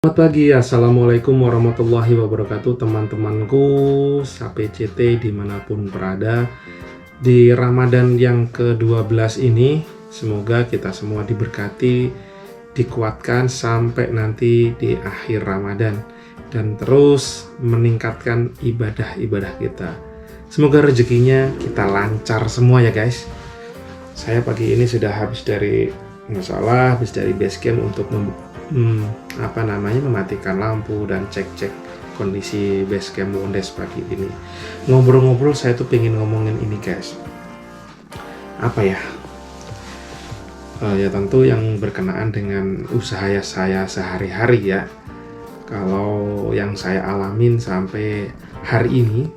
Selamat pagi, Assalamualaikum warahmatullahi wabarakatuh teman-temanku SAPCT dimanapun berada. Di Ramadan yang ke-12 ini, semoga kita semua diberkati, dikuatkan sampai nanti di akhir Ramadan dan terus meningkatkan ibadah-ibadah kita. Semoga rezekinya kita lancar semua ya guys. Saya pagi ini sudah habis dari base camp untuk mematikan lampu dan cek-cek kondisi base camp Wondes pagi ini. Ngobrol-ngobrol saya tuh pengen ngomongin ini guys. Apa ya? Ya tentu yang berkenaan dengan usaha saya sehari-hari ya. Kalau yang saya alamin sampai hari ini,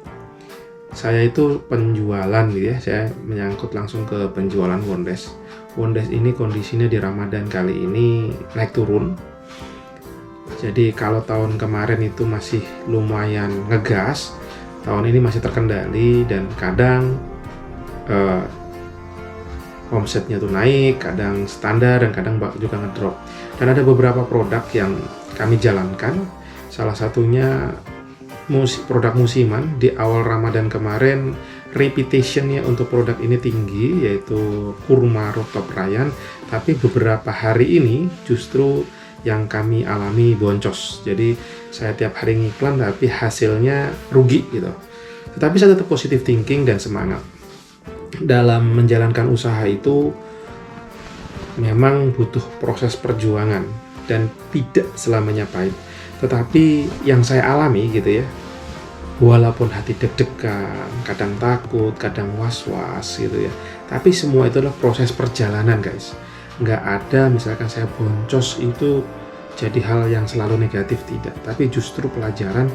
saya itu penjualan gitu ya. Saya menyangkut langsung ke penjualan Wondes. Wondes ini kondisinya di Ramadan kali ini naik turun. Jadi kalau tahun kemarin itu masih lumayan ngegas, tahun ini masih terkendali dan kadang omsetnya tuh naik, kadang standar dan kadang juga ngedrop. Dan ada beberapa produk yang kami jalankan, salah satunya produk musiman. Di awal Ramadan kemarin repetitionnya untuk produk ini tinggi, yaitu kurma rooftop Rayyan, tapi beberapa hari ini justru yang kami alami boncos. Jadi saya tiap hari ngiklan tapi hasilnya rugi gitu. Tetapi saya tetap positive thinking dan semangat. Dalam menjalankan usaha itu memang butuh proses perjuangan dan tidak selamanya pahit. Tetapi yang saya alami gitu ya, walaupun hati deg-degan, kadang takut, kadang was-was gitu ya, tapi semua itu adalah proses perjalanan guys. Nggak ada misalkan saya boncos itu jadi hal yang selalu negatif, tidak, tapi justru pelajaran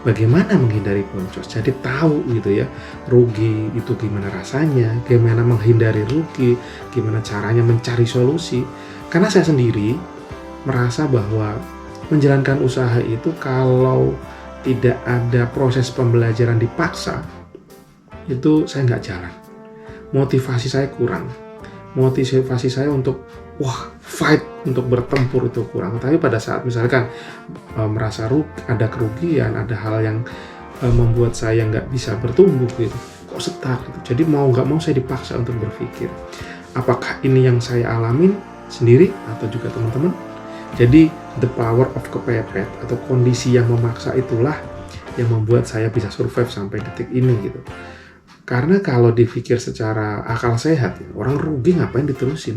bagaimana menghindari boncos. Jadi tahu gitu ya, rugi itu gimana rasanya, gimana menghindari rugi, gimana caranya mencari solusi. Karena saya sendiri merasa bahwa menjalankan usaha itu kalau tidak ada proses pembelajaran dipaksa, itu saya nggak jalan. Motivasi saya kurang. Motivasi saya untuk fight, untuk bertempur itu kurang. Tapi pada saat misalkan merasa ada kerugian, ada hal yang membuat saya nggak bisa bertumbuh gitu, kok stuck gitu. Jadi mau nggak mau saya dipaksa untuk berpikir, apakah ini yang saya alamin sendiri atau juga teman-teman. Jadi the power of kepepet atau kondisi yang memaksa itulah yang membuat saya bisa survive sampai detik ini gitu. Karena kalau dipikir secara akal sehat ya, orang rugi ngapain diterusin,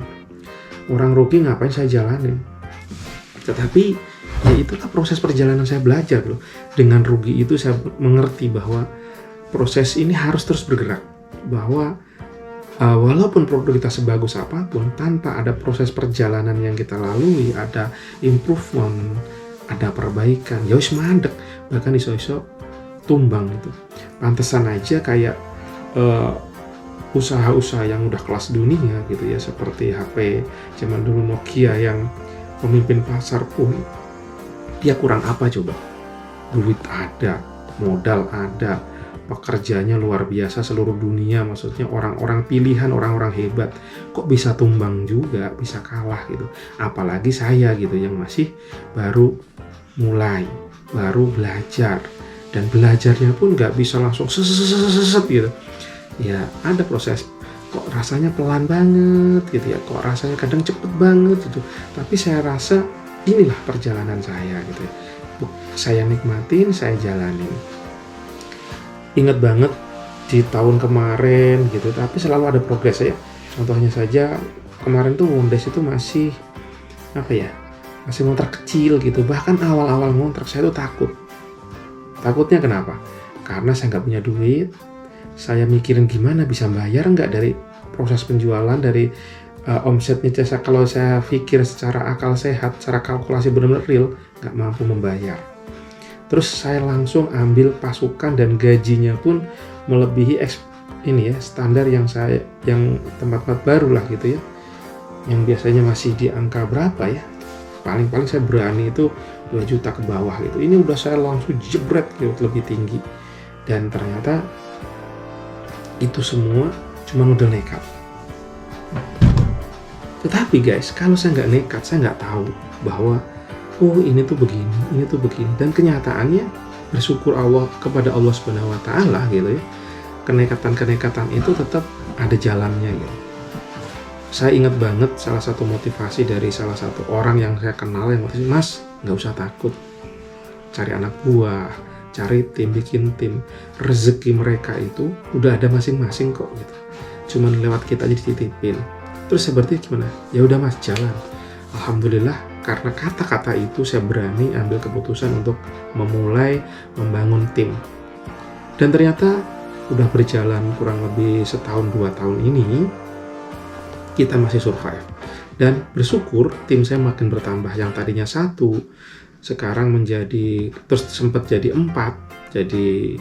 orang rugi ngapain saya jalanin. Tetapi ya itulah proses perjalanan saya belajar loh. Dengan rugi itu saya mengerti bahwa proses ini harus terus bergerak, bahwa walaupun produk kita sebagus apapun, tanpa ada proses perjalanan yang kita lalui, ada improvement, ada perbaikan, ya wis mandek, bahkan iso-iso tumbang itu. Pantesan aja kayak usaha-usaha yang udah kelas dunia gitu ya, seperti HP zaman dulu Nokia yang pemimpin pasar pun dia kurang apa coba? Duit ada, modal ada, pekerjaannya luar biasa seluruh dunia, maksudnya orang-orang pilihan, orang-orang hebat, kok bisa tumbang juga, bisa kalah gitu. Apalagi saya gitu yang masih baru mulai, baru belajar, dan belajarnya pun nggak bisa langsung seset gitu. Ya ada proses, kok rasanya pelan banget gitu ya, kok rasanya kadang cepet banget gitu. Tapi saya rasa inilah perjalanan saya gitu ya. Saya nikmatin, saya jalanin. Ingat banget di tahun kemarin gitu, tapi selalu ada progres ya. Contohnya saja kemarin tuh Wondes itu masih masih ngontrak kecil gitu. Bahkan awal-awal ngontrak saya tuh takut. Takutnya kenapa? Karena saya nggak punya duit. Saya mikirin gimana bisa bayar nggak dari proses penjualan, dari omsetnya. Kalau saya pikir secara akal sehat, secara kalkulasi benar-benar real, nggak mampu membayar. Terus saya langsung ambil pasukan dan gajinya pun melebihi standar yang tempat-tempat baru lah gitu ya, yang biasanya masih di angka berapa ya, paling-paling saya berani itu 2 juta ke bawah gitu. Ini udah saya langsung jebret gitu, lebih tinggi. Dan ternyata itu semua cuma modal nekat. Tetapi guys, kalau saya nggak nekat, saya nggak tahu bahwa oh ini tuh begini, ini tuh begini. Dan kenyataannya bersyukur kepada Allah Subhanahu wa taala gitu ya. Kenekatan-kenekatan itu tetap ada jalannya gitu. Saya ingat banget salah satu motivasi dari salah satu orang yang saya kenal yang motivasi, Mas, nggak usah takut. Cari anak buah, cari tim, bikin tim. Rezeki mereka itu udah ada masing-masing kok gitu. Cuman lewat kita aja dititipin. Terus saya berarti gimana? Ya udah Mas, jalan. Alhamdulillah karena kata-kata itu saya berani ambil keputusan untuk memulai membangun tim. Dan ternyata udah berjalan kurang lebih setahun 2 tahun ini kita masih survive. Dan bersyukur tim saya makin bertambah. Yang tadinya 1 sekarang menjadi, terus sempat jadi 4, jadi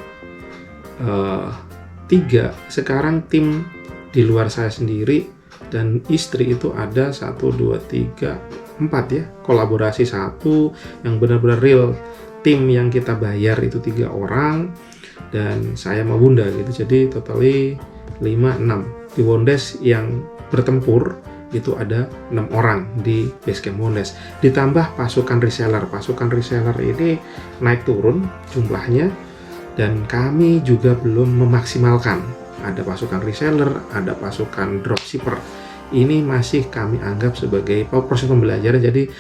3. Sekarang tim di luar saya sendiri dan istri itu ada 1, 2, 3, 4 ya. Kolaborasi 1 yang benar-benar real. Tim yang kita bayar itu 3 orang dan saya sama Bunda gitu. Jadi totally 5, 6. Di Wondes yang bertempur itu ada 6 orang di Basecamp Wondes. Ditambah pasukan reseller. Pasukan reseller ini naik turun jumlahnya dan kami juga belum memaksimalkan. Ada pasukan reseller, ada pasukan dropshipper. Ini masih kami anggap sebagai proses pembelajaran. Jadi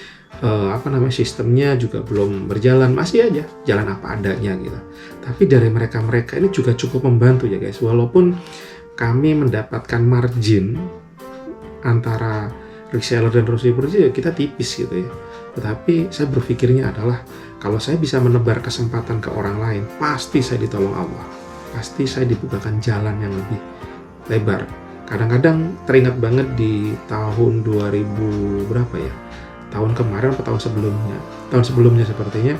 sistemnya juga belum berjalan, masih aja jalan apa adanya gitu. Tapi dari mereka ini juga cukup membantu ya guys. Walaupun kami mendapatkan margin antara reseller dan dropshipper ya kita tipis gitu ya. Tetapi saya berpikirnya adalah kalau saya bisa menebar kesempatan ke orang lain, pasti saya ditolong Allah. Pasti saya dibukakan jalan yang lebih lebar. Kadang-kadang teringat banget di tahun 2000 berapa ya? Tahun kemarin atau tahun sebelumnya? Tahun sebelumnya sepertinya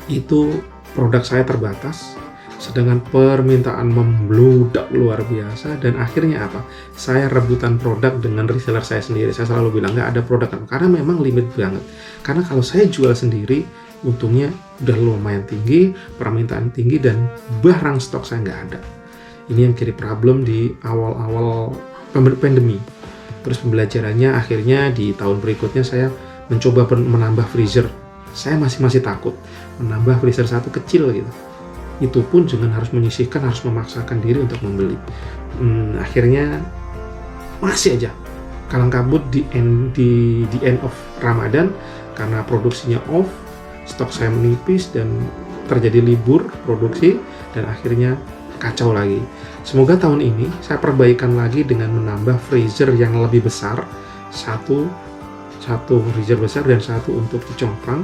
itu produk saya terbatas. Sedangkan permintaan membludak luar biasa dan akhirnya apa? Saya rebutan produk dengan reseller saya sendiri. Saya selalu bilang nggak ada produk karena memang limit banget. Karena kalau saya jual sendiri, untungnya udah lumayan tinggi, permintaan tinggi dan barang stok saya nggak ada. Ini yang jadi problem di awal-awal pandemi. Terus pembelajarannya akhirnya di tahun berikutnya saya mencoba menambah freezer. Saya masih takut menambah freezer 1 kecil gitu. Itu pun dengan harus menyisihkan, harus memaksakan diri untuk membeli. Akhirnya masih aja kalang kabut di end of Ramadan karena produksinya off, stok saya menipis dan terjadi libur produksi dan akhirnya kacau lagi. Semoga tahun ini saya perbaikan lagi dengan menambah freezer yang lebih besar, satu freezer besar dan 1 untuk dicongkrang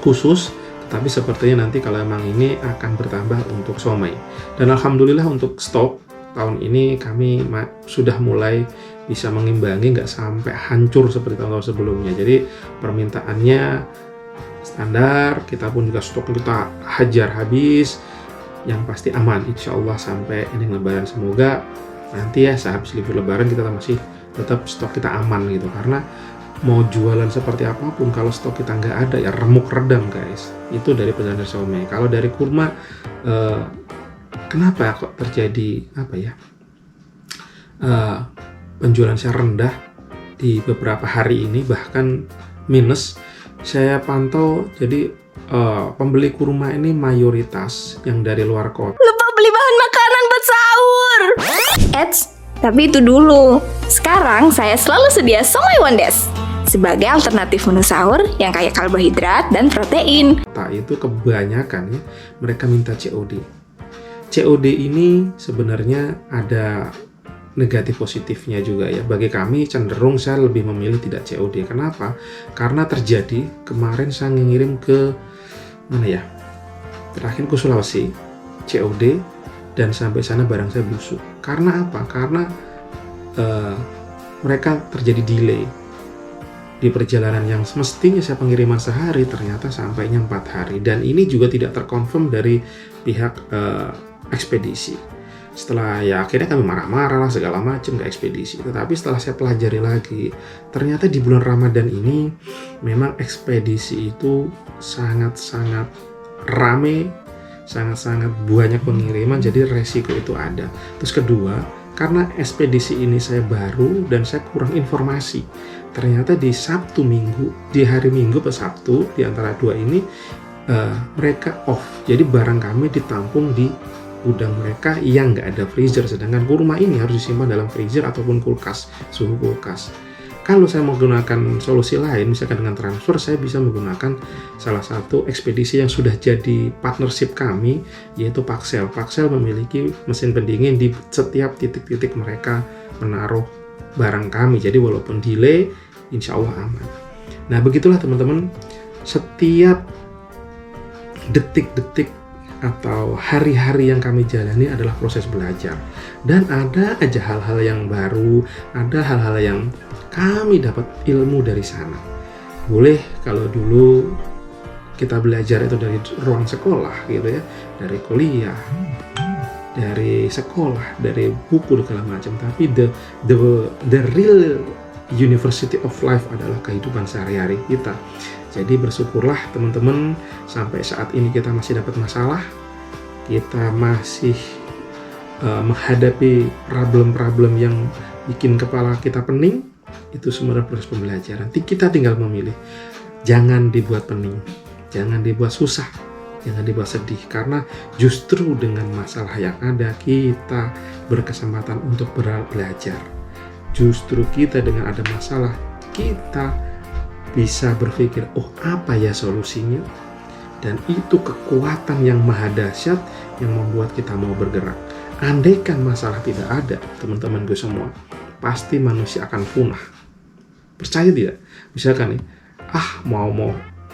khusus. Tapi sepertinya nanti kalau emang ini akan bertambah untuk somai. Dan alhamdulillah untuk stok tahun ini kami sudah mulai bisa mengimbangi, nggak sampai hancur seperti tahun-tahun sebelumnya. Jadi permintaannya standar, kita pun juga stok kita hajar habis. Yang pasti aman, insya Allah sampai ini Lebaran. Semoga nanti ya sehabis libur Lebaran kita masih tetap stok kita aman gitu. Karena mau jualan seperti apapun kalau stok kita nggak ada ya remuk redam guys. Itu dari perjalanan somai. Kalau dari kurma kenapa kok terjadi penjualan saya rendah di beberapa hari ini, bahkan minus. Saya pantau jadi pembeli kurma ini mayoritas yang dari luar kota. Lupa beli bahan makanan buat sahur. Tapi itu dulu. Sekarang saya selalu sedia somai Wondes sebagai alternatif menu sahur yang kaya karbohidrat dan protein. Itu kebanyakan ya, mereka minta COD. COD ini sebenarnya ada negatif positifnya juga ya. Bagi kami cenderung saya lebih memilih tidak COD. Kenapa? Karena terjadi kemarin saya ngirim ke mana ya? Terakhir ke Sulawesi, COD dan sampai sana barang saya busuk. Karena apa? Karena mereka terjadi delay di perjalanan yang semestinya saya pengiriman sehari ternyata sampainya 4 hari dan ini juga tidak terkonfirm dari pihak ekspedisi. Setelah ya akhirnya kami marah-marah lah segala macam ke ekspedisi. Tetapi setelah saya pelajari lagi, ternyata di bulan Ramadan ini memang ekspedisi itu sangat-sangat rame, sangat-sangat banyak pengiriman, jadi resiko itu ada. Terus kedua, karena ekspedisi ini saya baru dan saya kurang informasi. Ternyata di Sabtu Minggu, di hari Minggu ke Sabtu, di antara dua ini mereka off. Jadi barang kami ditampung di gudang mereka yang nggak ada freezer, sedangkan kurma ini harus disimpan dalam freezer ataupun kulkas, suhu kulkas. Kalau saya menggunakan solusi lain, misalkan dengan transfer, saya bisa menggunakan salah satu ekspedisi yang sudah jadi partnership kami, yaitu Paxel. Paxel memiliki mesin pendingin di setiap titik-titik mereka menaruh barang kami. Jadi walaupun delay, insya Allah aman. Nah, begitulah teman-teman, setiap detik-detik atau hari-hari yang kami jalani adalah proses belajar. Dan ada aja hal-hal yang baru, ada hal-hal yang kami dapat ilmu dari sana. Boleh kalau dulu kita belajar itu dari ruang sekolah gitu ya, dari kuliah, dari sekolah, dari buku dan segala macam. Tapi the real University of Life adalah kehidupan sehari-hari kita. Jadi bersyukurlah teman-teman, sampai saat ini kita masih dapat masalah, kita masih menghadapi problem-problem yang bikin kepala kita pening. Itu semua proses pembelajaran. Kita tinggal memilih. Jangan dibuat pening, jangan dibuat susah, jangan dibuat sedih, karena justru dengan masalah yang ada kita berkesempatan untuk belajar. Justru kita dengan ada masalah, kita bisa berpikir, oh apa ya solusinya? Dan itu kekuatan yang maha dahsyat yang membuat kita mau bergerak. Andaikan masalah tidak ada, teman-temanku semua, pasti manusia akan punah. Percaya tidak? Misalkan nih,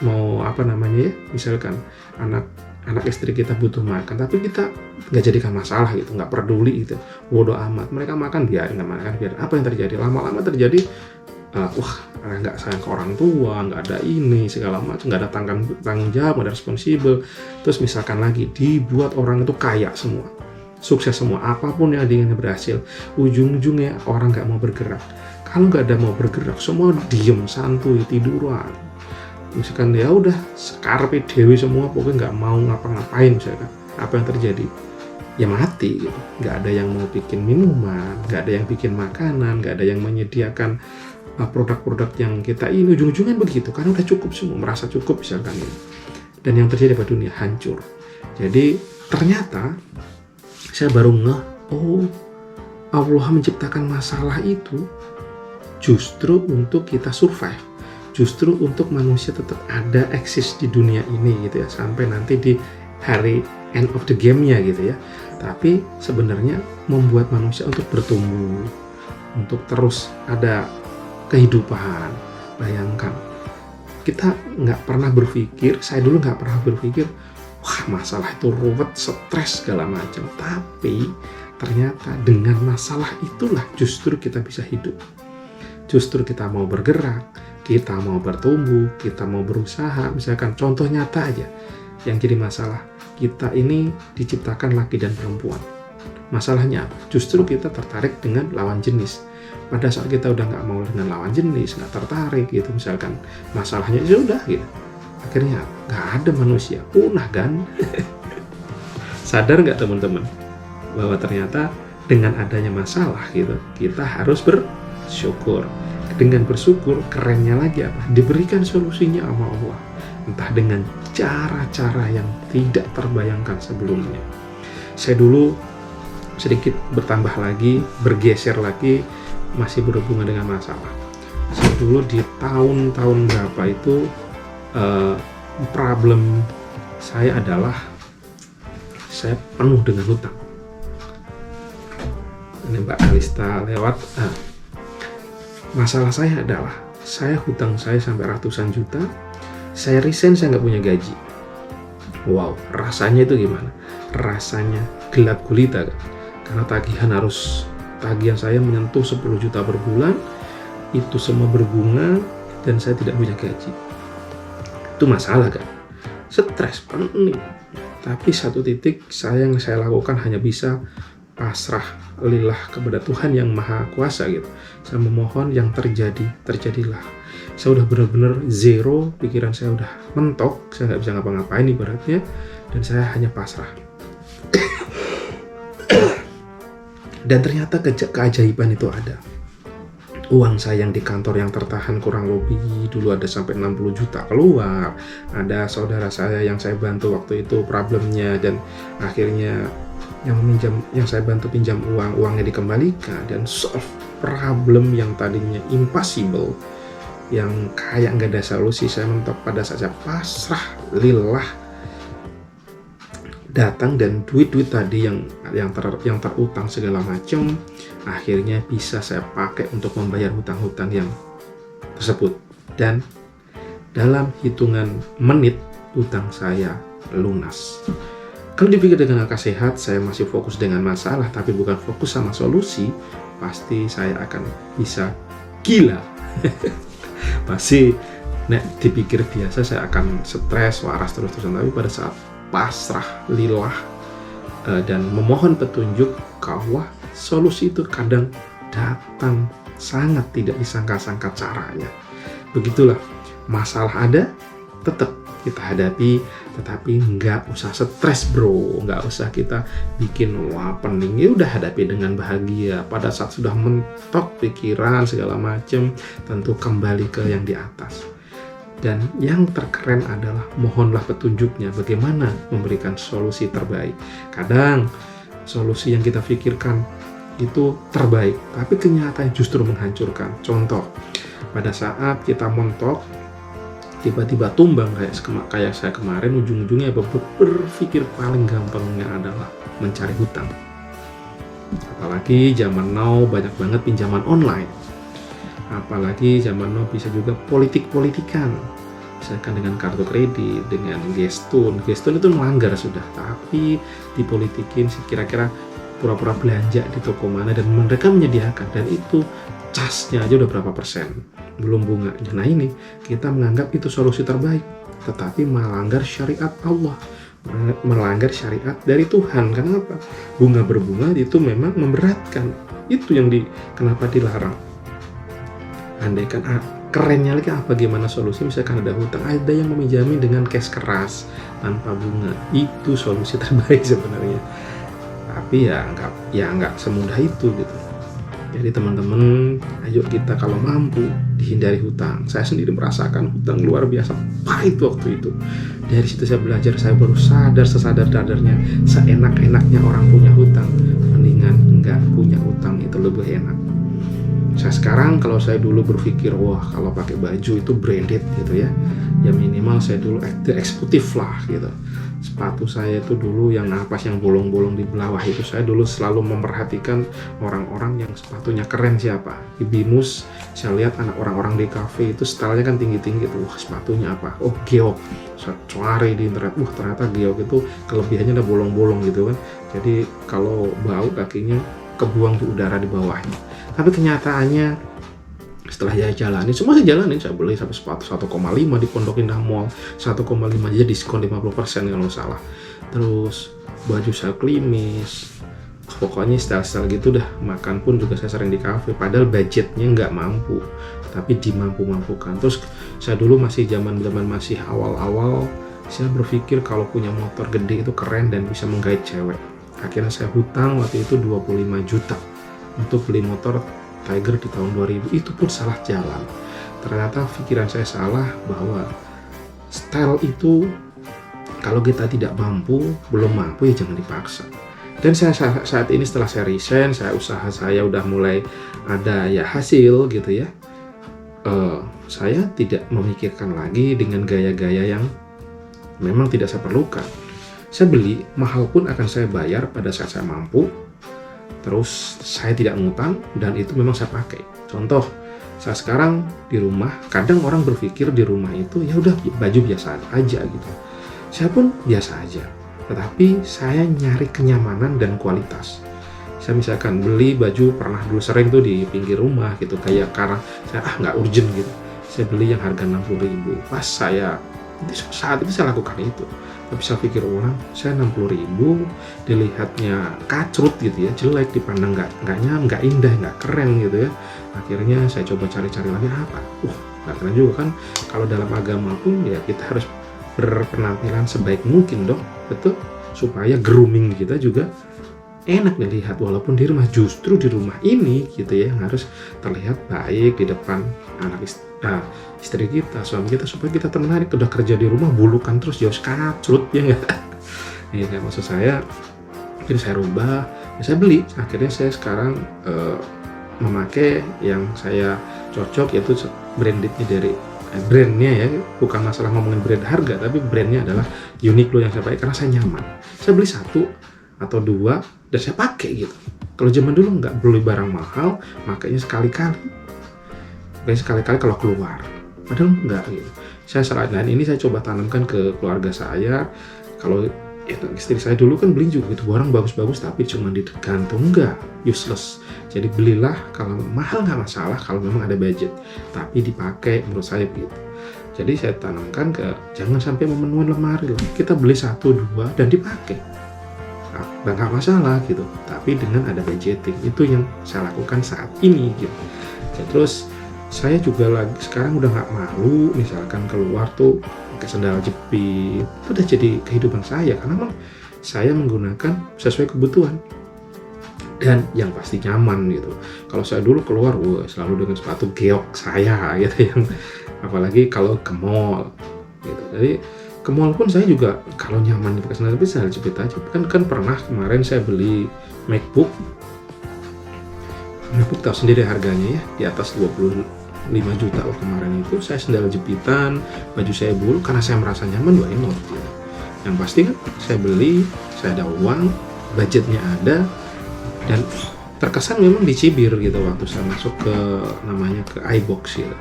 mau apa namanya ya? Misalkan anak istri kita butuh makan, tapi kita nggak jadikan masalah gitu, nggak peduli gitu, bodoh amat. Mereka makan biarin, nggak makan biarin. Apa yang terjadi? Lama-lama terjadi, nggak sayang ke orang tua, nggak ada ini segala macam, nggak ada tanggung jawab, nggak ada responsibel. Terus misalkan lagi dibuat orang itu kaya semua, sukses semua, apapun yang diinginnya berhasil, ujung-ujungnya orang nggak mau bergerak. Kalau nggak ada mau bergerak, semua diem, santuy, tiduran. Misalkan ya udah skarpe dewi semua, pokoknya nggak mau ngapa-ngapain, misalkan apa yang terjadi? Ya mati gitu. Nggak ada yang mau bikin minuman, nggak ada yang bikin makanan, nggak ada yang menyediakan produk-produk yang kita ini, ujung-ujungnya begitu, karena udah cukup semua, merasa cukup misalkan ini. Dan yang terjadi pada dunia hancur. Jadi ternyata saya baru Allah menciptakan masalah itu justru untuk kita survive, justru untuk manusia tetap ada, eksis di dunia ini gitu ya, sampai nanti di hari end of the game-nya gitu ya. Tapi sebenarnya membuat manusia untuk bertumbuh, untuk terus ada kehidupan. Bayangkan, kita nggak pernah berpikir, saya dulu nggak pernah berpikir, wah masalah itu ruwet, stres segala macam. Tapi ternyata dengan masalah itulah justru kita bisa hidup. Justru kita mau bergerak, kita mau bertumbuh, kita mau berusaha. Misalkan contoh nyata aja, yang jadi masalah, kita ini diciptakan laki dan perempuan. Masalahnya apa? Justru kita tertarik dengan lawan jenis. Pada saat kita udah nggak mau dengan lawan jenis, nggak tertarik gitu misalkan, masalahnya sudah gitu. Akhirnya nggak ada manusia, punah kan? Sadar nggak teman-teman bahwa ternyata dengan adanya masalah gitu, kita harus bersyukur. Dengan bersyukur, kerennya lagi apa? Diberikan solusinya sama Allah. Entah dengan cara-cara yang tidak terbayangkan sebelumnya. Saya dulu sedikit bertambah lagi, bergeser lagi, masih berhubungan dengan masalah. Saya dulu di tahun-tahun berapa itu, problem saya adalah saya penuh dengan hutang. Ini Mbak Alista lewat. Masalah saya adalah saya hutang saya sampai ratusan juta. Saya resign, saya nggak punya gaji. Wow, rasanya itu gimana? Rasanya gelap gulita kan? Karena tagihan saya menyentuh 10 juta per bulan. Itu semua berbunga dan saya tidak punya gaji. Itu masalah kan? Stres, pening. Tapi satu titik yang saya lakukan hanya bisa pasrah lillah kepada Tuhan yang Maha Kuasa gitu. Saya memohon yang terjadilah. Saya udah benar-benar zero, pikiran saya udah mentok, saya nggak bisa ngapa-ngapain ibaratnya, dan saya hanya pasrah. Dan ternyata keajaiban itu ada. Uang saya yang di kantor yang tertahan kurang lebih dulu ada sampai 60 juta keluar. Ada saudara saya yang saya bantu waktu itu problemnya, dan akhirnya yang saya bantu pinjam uangnya dikembalikan, dan solve problem yang tadinya impossible, yang kayak nggak ada solusi. Saya mentok pada saat saya pasrah lillah datang, dan duit tadi yang terutang segala macam akhirnya bisa saya pakai untuk membayar hutang-hutang yang tersebut, dan dalam hitungan menit hutang saya lunas. Kalau dipikir dengan akal sehat, saya masih fokus dengan masalah tapi bukan fokus sama solusi, pasti saya akan bisa gila. Pasti dipikir biasa saya akan stres, waras terus-terusan, tapi pada saat pasrah lillah dan memohon petunjuk, bahwa solusi itu kadang datang sangat tidak disangka-sangka caranya. Begitulah, masalah ada, tetap kita hadapi, tetapi nggak usah stres bro, nggak usah kita bikin pening, ya udah hadapi dengan bahagia. Pada saat sudah mentok pikiran segala macam, tentu kembali ke yang di atas. Dan yang terkeren adalah mohonlah petunjuknya bagaimana memberikan solusi terbaik. Kadang solusi yang kita pikirkan itu terbaik, tapi kenyataannya justru menghancurkan. Contoh, pada saat kita mentok, tiba-tiba tumbang kayak saya kemarin, ujung-ujungnya berpikir paling gampangnya adalah mencari hutang. Apalagi zaman now banyak banget pinjaman online. Apalagi zaman now bisa juga politik-politikan, misalkan dengan kartu kredit, dengan Gestun itu melanggar sudah, tapi dipolitikin kira-kira pura-pura belanja di toko mana dan mereka menyediakan, dan itu casnya aja udah berapa persen, belum bunganya. Nah ini kita menganggap itu solusi terbaik, tetapi melanggar syariat Allah, melanggar syariat dari Tuhan. Kenapa? Bunga berbunga itu memang memberatkan, itu yang kenapa dilarang. Andaikan kerennya lagi bagaimana solusi, misalkan ada hutang, ada yang meminjami dengan cash keras tanpa bunga, itu solusi terbaik sebenarnya. Tapi ya nggak semudah itu gitu. Jadi teman-teman, ayo kita kalau mampu dihindari hutang. Saya sendiri merasakan hutang luar biasa pahit waktu itu. Dari situ saya belajar, saya baru sadar sesadar-sadarnya, seenak-enaknya orang punya hutang, mendingan nggak punya hutang, itu lebih enak. Saya sekarang, kalau saya dulu berpikir, wah kalau pakai baju itu branded gitu ya minimal saya dulu eksekutif lah gitu. Sepatu saya itu dulu yang napas, yang bolong-bolong di bawah itu, saya dulu selalu memperhatikan orang-orang yang sepatunya keren siapa. Di Binus saya lihat anak orang-orang di cafe itu stylenya kan tinggi-tinggi tuh, wah sepatunya apa? Oh Geok. Saya cari di internet, wah ternyata Geok itu kelebihannya udah bolong-bolong gitu kan. Jadi kalau bau kakinya kebuang di udara di bawahnya. Tapi kenyataannya setelah saya jalani, semua saya jalanin, saya beli sampai sepatu 1,5 di Pondok Indah Mall, 1,5 aja diskon 50% kalau salah. Terus baju saya klimis, pokoknya style-style gitu dah. Makan pun juga saya sering di cafe, padahal budgetnya nggak mampu, tapi dimampu-mampukan. Terus saya dulu masih zaman masih awal-awal, saya berpikir kalau punya motor gede itu keren dan bisa menggait cewek. Akhirnya saya hutang waktu itu 25 juta untuk beli motor Tiger di tahun 2000, itu pun salah jalan. Ternyata pikiran saya salah bahwa style itu kalau kita tidak mampu, belum mampu ya jangan dipaksa. Dan saya saat ini setelah saya resign, usaha saya udah mulai ada ya hasil gitu ya. Saya tidak memikirkan lagi dengan gaya-gaya yang memang tidak saya perlukan. Saya beli mahal pun akan saya bayar pada saat saya mampu. Terus saya tidak ngutang dan itu memang saya pakai. Contoh, saya sekarang di rumah, kadang orang berpikir di rumah itu ya udah baju biasa aja gitu. Saya pun biasa aja, tetapi saya nyari kenyamanan dan kualitas. Saya misalkan beli baju, pernah dulu sering tuh di pinggir rumah gitu, kayak karena saya nggak urgent gitu. Saya beli yang harga 60.000. Pas saat itu saya lakukan itu. Tapi saya pikir ulang, saya 60.000 dilihatnya kacrut gitu ya, jelek, dipandang nggak indah, nggak keren gitu ya. Akhirnya saya coba cari-cari lagi apa, nggak keren juga kan. Kalau dalam agama pun ya kita harus berpenampilan sebaik mungkin dong, betul, supaya grooming kita juga enak dilihat, walaupun di rumah, justru di rumah ini gitu ya yang harus terlihat baik di depan istri kita, suami kita, supaya kita tertarik. Udah kerja di rumah bulukan terus jauh skacrut ya nggak? Ini kan maksud saya, mungkin saya rubah, ya saya beli. Akhirnya saya sekarang memakai yang saya cocok, yaitu brandednya dari brandnya ya, bukan masalah ngomongin brand harga, tapi brandnya adalah Uniqlo yang saya pakai karena saya nyaman. Saya beli 1 atau 2 dan saya pakai gitu. Kalau zaman dulu nggak beli barang mahal, makanya sekali-kali kalau keluar, padahal nggak gitu. Saya salah, dan ini saya coba tanamkan ke keluarga saya. Kalau ya, istri saya dulu kan beli juga gitu barang bagus-bagus, tapi cuma digantung, nggak, useless. Jadi belilah kalau mahal nggak masalah, kalau memang ada budget, tapi dipakai, menurut saya gitu. Jadi saya tanamkan jangan sampai memenuhi lemari lah. Kita beli 1, 2 dan dipakai, nggak masalah gitu, tapi dengan ada budgeting. Itu yang saya lakukan saat ini gitu. Terus saya juga sekarang udah nggak malu misalkan keluar tuh pakai sandal jepit. Itu udah jadi kehidupan saya, karena memang saya menggunakan sesuai kebutuhan dan yang pasti nyaman gitu. Kalau saya dulu keluar selalu dengan sepatu geok saya gitu, yang apalagi kalau ke mall gitu. Jadi ke mall pun saya juga kalau nyaman pakai sandal jepit aja. Kan pernah kemarin saya beli MacBook tahu sendiri harganya ya, di atas 25 juta kemarin itu. Saya sandal jepitan, baju saya bulu, karena saya merasa nyaman, why not gitu. Yang pasti kan saya beli, saya ada uang, budgetnya ada, dan terkesan memang dicibir gitu waktu saya masuk ke iBox gitu.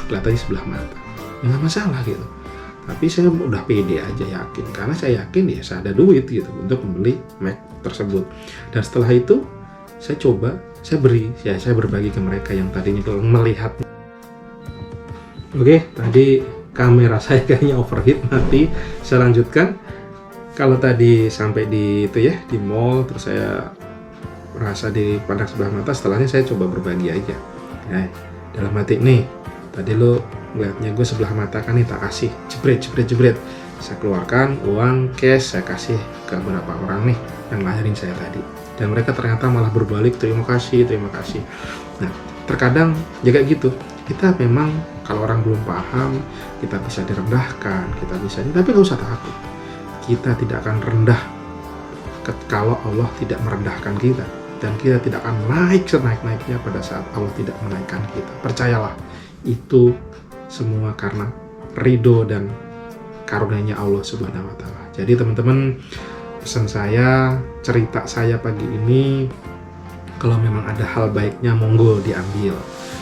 Kelihatannya sebelah mata, ya nggak masalah gitu. Tapi saya udah pede aja, yakin, karena saya yakin ya saya ada duit gitu untuk membeli Mac tersebut. Dan setelah itu saya coba, saya berbagi ke mereka yang tadinya melihat. Oke, tadi kamera saya kayaknya overheat, mati. Saya lanjutkan. Kalau tadi sampai di itu ya, di mall, terus saya merasa dipandang sebelah mata, setelahnya saya coba berbagi aja. Nah, dalam hati nih, tadi lo ngeliatnya gue sebelah mata kan nih, tak kasih jebret. Saya keluarkan uang cash, saya kasih ke beberapa orang nih yang layanin saya tadi, dan mereka ternyata malah berbalik, terima kasih. Nah, terkadang juga gitu, kita memang kalau orang belum paham, kita bisa direndahkan, tapi nggak usah takut. Kita tidak akan rendah kalau Allah tidak merendahkan kita, dan kita tidak akan naik senaik-naiknya pada saat Allah tidak menaikkan kita. Percayalah, itu semua karena ridho dan karunia Allah Subhanahu wa Ta'ala. Jadi teman-teman, pesan saya, cerita saya pagi ini, kalau memang ada hal baiknya monggo diambil,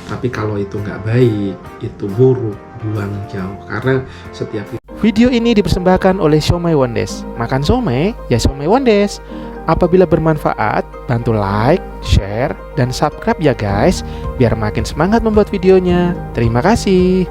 tapi kalau itu nggak baik, itu buruk, buang jauh. Karena setiap video ini dipersembahkan oleh Siomay Wondes. Makan siomay, ya Siomay Wondes. Apabila bermanfaat, bantu like, share, dan subscribe ya guys, biar makin semangat membuat videonya. Terima kasih.